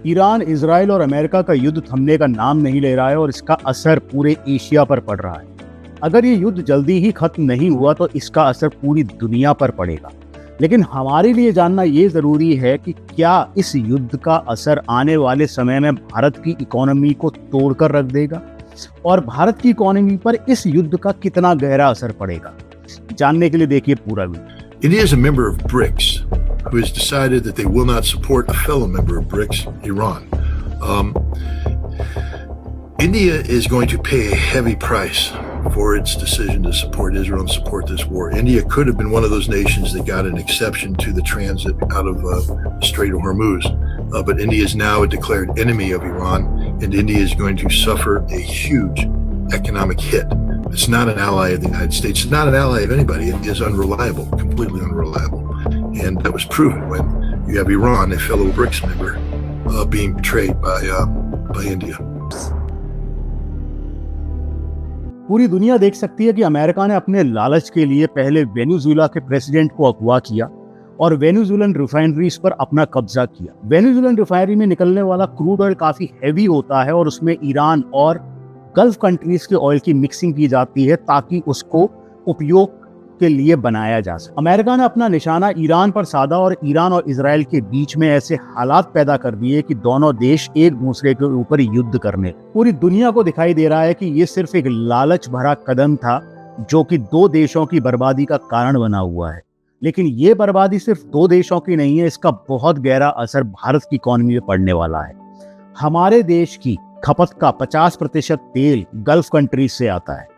Iran, Israel और America का युद्ध थमने का नाम नहीं ले रहा है और इसका असर पूरे एशिया पर पड़ रहा है। अगर ये युद्ध जल्दी ही खत्म नहीं हुआ तो इसका असर पूरी दुनिया पर पड़ेगा। लेकिन हमारे लिए जानना ये जरूरी है कि क्या इस युद्ध का असर आने वाले समय में भारत की इकोनॉमी को तोड़कर रख देगा और भारत की इकोनॉमी पर इस युद्ध का कितना गहरा असर पड़ेगा। जानने के लिए देखिए पूरा video. India is a member of BRICS, who has decided that they will not support a fellow member of BRICS, Iran. India is going to pay a heavy price for its decision to support Israel and support this war. India could have been one of those nations that got an exception to the transit out of Strait of Hormuz, but India is now a declared enemy of Iran, and India is going to suffer a huge economic hit. It's not an ally of the United States. It's not an ally of anybody. It is unreliable, completely unreliable. And that was proven when you have Iran, a fellow BRICS member, being betrayed by India. पूरी दुनिया देख सकती है कि America ने अपने लालच के लिए पहले वेनेजुएला के प्रेसिडेंट को अगवा किया और वेनेजुएलन रिफाइनरीज पर अपना कब्जा किया। वेनेजुएलन रिफाइनरी में निकलने वाला क्रूड ऑयल काफी हैवी होता है और उसमें ईरान और गल्फ कंट्रीज के ऑयल की मिक्सिंग की जाती है ताकि उसको उपयोग के लिए बनाया जा सके। अमेरिका ने अपना निशाना ईरान पर साधा और ईरान और इजराइल के बीच में ऐसे हालात पैदा कर दिए कि दोनों देश एक दूसरे के ऊपर युद्ध करने। पूरी दुनिया को दिखाई दे रहा है कि ये सिर्फ एक लालच भरा कदम था जो कि दो देशों की बर्बादी का कारण बना हुआ है। लेकिन ये बर्बादी सिर्फ दो देशों की नहीं है, इसका बहुत गहरा असर भारत की इकोनॉमी में पड़ने वाला है। हमारे देश की खपत का 50% तेल गल्फ कंट्रीज से आता है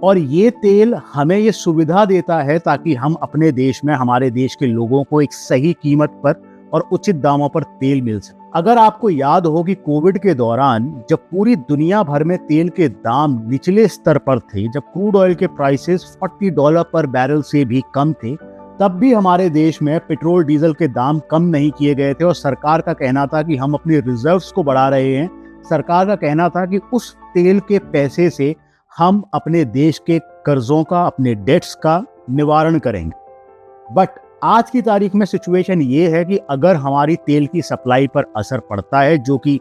और ये तेल हमें ये सुविधा देता है ताकि हम अपने देश में हमारे देश के लोगों को एक सही कीमत पर और उचित दामों पर तेल मिल सके। अगर आपको याद हो कि कोविड के दौरान जब पूरी दुनिया भर में तेल के दाम निचले स्तर पर थे, जब क्रूड ऑयल के प्राइसेस $40 पर बैरल से भी कम थे, तब भी हमारे देश में पेट्रोल डीजल के दाम कम नहीं किए गए थे और सरकार का कहना था कि हम अपने रिजर्व्स को बढ़ा रहे हैं। सरकार का कहना था कि उस तेल के पैसे से हम अपने देश के कर्जों का, अपने डेट्स का निवारण करेंगे। बट आज की तारीख में सिचुएशन ये है कि अगर हमारी तेल की सप्लाई पर असर पड़ता है, जो कि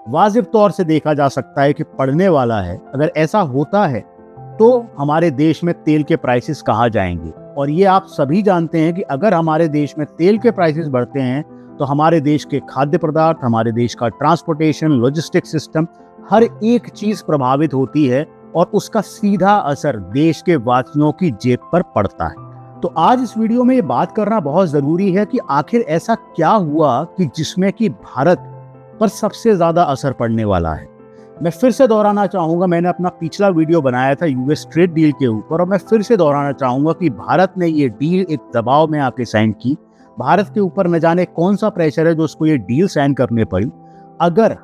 वाजिब तौर से देखा जा सकता है कि पड़ने वाला है, अगर ऐसा होता है तो हमारे देश में तेल के प्राइसेस कहाँ जाएंगे। और ये आप सभी जानते हैं कि अगर हमारे देश में तेल के प्राइसेस बढ़ते हैं तो हमारे देश के खाद्य पदार्थ, हमारे देश का ट्रांसपोर्टेशन, लॉजिस्टिक सिस्टम, हर एक चीज प्रभावित होती है और उसका सीधा असर देश के वासियों की जेब पर पड़ता है। तो आज इस वीडियो में ये बात करना बहुत जरूरी है कि आखिर ऐसा क्या हुआ कि जिसमें कि भारत पर सबसे ज्यादा असर पड़ने वाला है। मैं फिर से दोहराना चाहूंगा, मैंने अपना पिछला वीडियो बनाया था यूएस ट्रेड डील के ऊपर और मैं फिर से दोहराना चाहूंगा कि भारत ने ये डील एक दबाव में आके साइन की। भारत के ऊपर न जाने कौन सा प्रेशर है जो उसको ये डील साइन करने पड़ी। अगर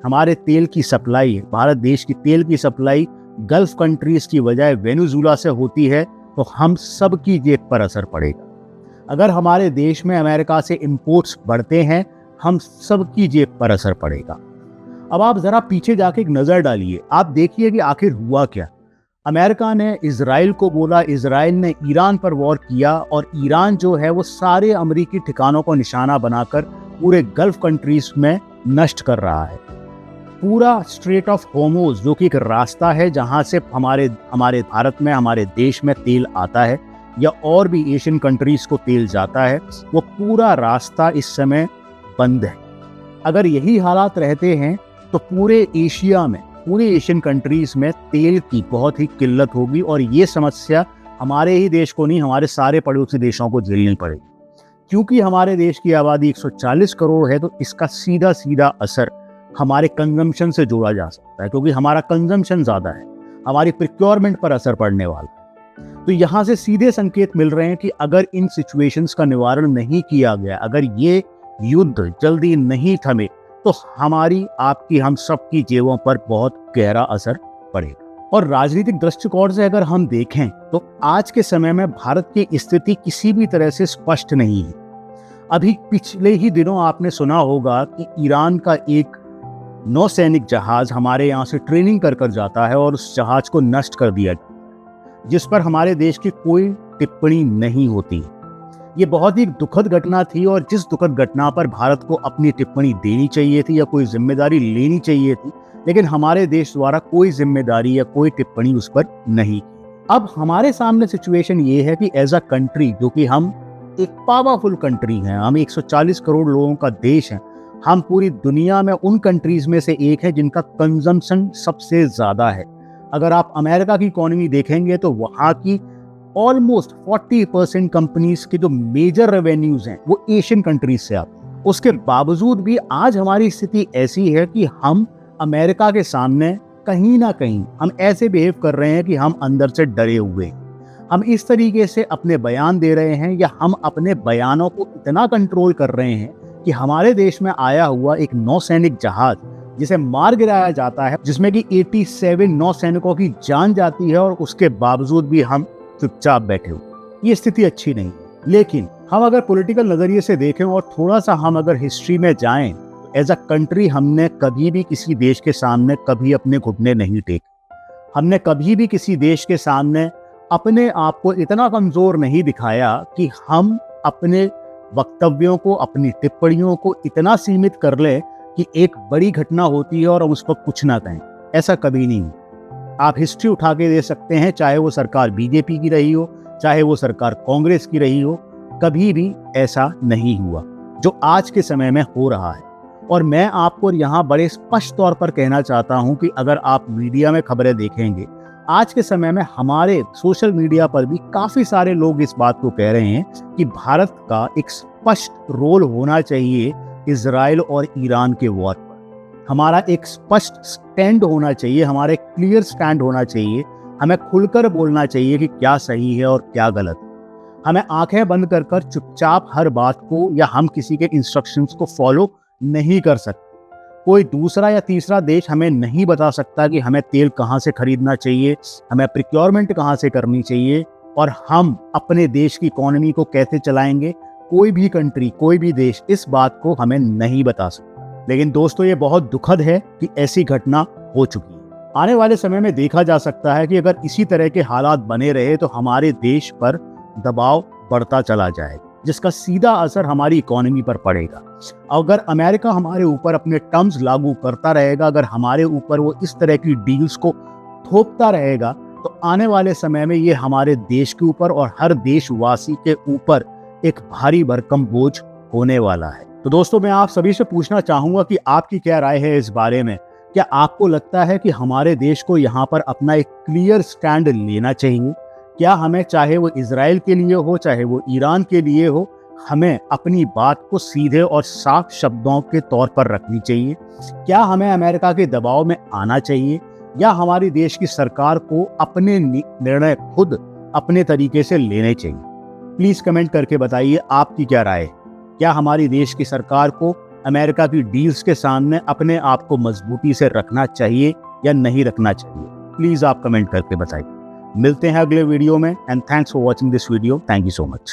हमारे तेल की सप्लाई, भारत देश की तेल की सप्लाई गल्फ कंट्रीज की बजाय वेनेजुएला से होती है तो हम सब की जेब पर असर पड़ेगा। अगर हमारे देश में अमेरिका से इंपोर्ट्स बढ़ते हैं, हम सब की जेब पर असर पड़ेगा। अब आप जरा पीछे जाके एक नजर डालिए, आप देखिए कि आखिर हुआ क्या। अमेरिका ने इजराइल को बोला, इजराइल ने ईरान पर वॉर किया और ईरान जो है वो सारे अमेरिकी ठिकानों को निशाना बनाकर पूरे गल्फ कंट्रीज में नष्ट कर रहा है। पूरा स्ट्रेट ऑफ होर्मुज, जो कि एक रास्ता है जहां से हमारे भारत में, हमारे देश में तेल आता है या और भी एशियन कंट्रीज को तेल जाता है, वो पूरा रास्ता इस समय बंद है। अगर यही हालात रहते हैं तो पूरे एशिया में, पूरे एशियन कंट्रीज में तेल की बहुत ही किल्लत होगी और ये समस्या हमारे ही देश को नहीं, हमारे सारे पड़ोसी देशों को झेलनी पड़ेगी। क्योंकि हमारे देश की आबादी 140 करोड़ है तो इसका सीधा सीधा असर हमारे कंजम्पशन से जोड़ा जा सकता है, क्योंकि हमारा कंजम्पशन ज़्यादा है, हमारी प्रिक्योरमेंट पर असर पड़ने वाला है। तो यहाँ से सीधे संकेत मिल रहे हैं कि अगर इन सिचुएशंस का निवारण नहीं किया गया, अगर ये युद्ध जल्दी नहीं थमे तो हमारी, आपकी, हम सब की जेबों पर बहुत गहरा असर पड़ेगा। और राजनीतिक दृष्टिकोण से अगर हम देखें तो आज के समय में भारत की स्थिति किसी भी तरह से स्पष्ट नहीं है। अभी पिछले ही दिनों आपने सुना होगा कि ईरान का एक नौसैनिक जहाज हमारे यहाँ से ट्रेनिंग कर जाता है और उस जहाज को नष्ट कर दिया, जिस पर हमारे देश की कोई टिप्पणी नहीं होती। ये बहुत ही दुखद घटना थी और जिस दुखद घटना पर भारत को अपनी टिप्पणी देनी चाहिए थी या कोई जिम्मेदारी लेनी चाहिए थी, लेकिन हमारे देश द्वारा कोई जिम्मेदारी या कोई टिप्पणी उस पर नहीं। अब हमारे सामने सिचुएशन ये है कि एज अ कंट्री, जो कि हम एक पावरफुल कंट्री हैं, हम 140 करोड़ लोगों का देश है, हम पूरी दुनिया में उन कंट्रीज में से एक है जिनका कंजम्पशन सबसे ज्यादा है। अगर आप अमेरिका की इकोनॉमी देखेंगे तो वहाँ की ऑलमोस्ट 40% कंपनीज के जो मेजर रेवेन्यूज हैं वो एशियन कंट्रीज से आते हैं। उसके बावजूद भी आज हमारी स्थिति ऐसी है कि हम अमेरिका के सामने कहीं ना कहीं हम ऐसे बिहेव कर रहे हैं कि हम अंदर से डरे हुए हैं। हम इस तरीके से अपने बयान दे रहे हैं या हम अपने बयानों को इतना कंट्रोल कर रहे हैं कि हमारे देश में आया हुआ एक नौसैनिक जहाज जिसे मार गिराया जाता है, जिसमें कि 87 नौसैनिकों की जान जाती है, और उसके बावजूद भी हम चुपचाप बैठे हुए। ये स्थिति अच्छी नहीं। लेकिन हम अगर पॉलिटिकल नजरिए से देखें और थोड़ा सा हम अगर हिस्ट्री में जाएं, एज अ कंट्री हमने कभी भी किसी देश के सामने कभी अपने घुटने नहीं टेके। हमने कभी भी किसी देश के सामने अपने आप को इतना कमजोर नहीं दिखाया कि हम अपने वक्तव्यों को, अपनी टिप्पणियों को इतना सीमित कर लें कि एक बड़ी घटना होती है और हम उस पर कुछ ना कहें। ऐसा कभी नहीं। आप हिस्ट्री उठा के दे सकते हैं, चाहे वो सरकार बीजेपी की रही हो, चाहे वो सरकार कांग्रेस की रही हो, कभी भी ऐसा नहीं हुआ जो आज के समय में हो रहा है। और मैं आपको यहाँ बड़े स्पष्ट तौर पर कहना चाहता हूँ कि अगर आप मीडिया में खबरें देखेंगे, आज के समय में हमारे सोशल मीडिया पर भी काफी सारे लोग इस बात को कह रहे हैं कि भारत का एक स्पष्ट रोल होना चाहिए इजराइल और ईरान के वॉर पर। हमारा एक स्पष्ट स्टैंड होना चाहिए, हमारा एक क्लियर स्टैंड होना चाहिए। हमें खुलकर बोलना चाहिए कि क्या सही है और क्या गलत है। हमें आंखें बंद कर कर चुपचाप हर बात को या हम किसी के इंस्ट्रक्शंस को फॉलो नहीं कर सकते। कोई दूसरा या तीसरा देश हमें नहीं बता सकता कि हमें तेल कहाँ से खरीदना चाहिए, हमें प्रिक्योरमेंट कहाँ से करनी चाहिए, और हम अपने देश की इकोनॉमी को कैसे चलाएंगे। कोई भी कंट्री, कोई भी देश इस बात को हमें नहीं बता सकता। लेकिन दोस्तों, ये बहुत दुखद है कि ऐसी घटना हो चुकी है। आने वाले समय में देखा जा सकता है कि अगर इसी तरह के हालात बने रहे तो हमारे देश पर दबाव बढ़ता चला जाएगा, जिसका सीधा असर हमारी इकोनॉमी पर पड़ेगा। अगर अमेरिका हमारे ऊपर अपने टर्म्स लागू करता रहेगा, अगर हमारे ऊपर वो इस तरह की डील्स को थोपता रहेगा, तो आने वाले समय में ये हमारे देश के ऊपर और हर देशवासी के ऊपर एक भारी भरकम बोझ होने वाला है। तो दोस्तों, मैं आप सभी से पूछना चाहूंगा कि आपकी क्या राय है इस बारे में। क्या आपको लगता है कि हमारे देश को यहाँ पर अपना एक क्लियर स्टैंड लेना चाहिए? क्या हमें, चाहे वो इजराइल के लिए हो, चाहे वो ईरान के लिए हो, हमें अपनी बात को सीधे और साफ शब्दों के तौर पर रखनी चाहिए? क्या हमें अमेरिका के दबाव में आना चाहिए, या हमारी देश की सरकार को अपने निर्णय खुद अपने तरीके से लेने चाहिए? प्लीज कमेंट करके बताइए आपकी क्या राय है। क्या हमारी देश की सरकार को अमेरिका की डील्स के सामने अपने आप को मजबूती से रखना चाहिए या नहीं रखना चाहिए? प्लीज आप कमेंट करके बताइए। मिलते हैं अगले वीडियो में, and thanks for watching this video. Thank you so much.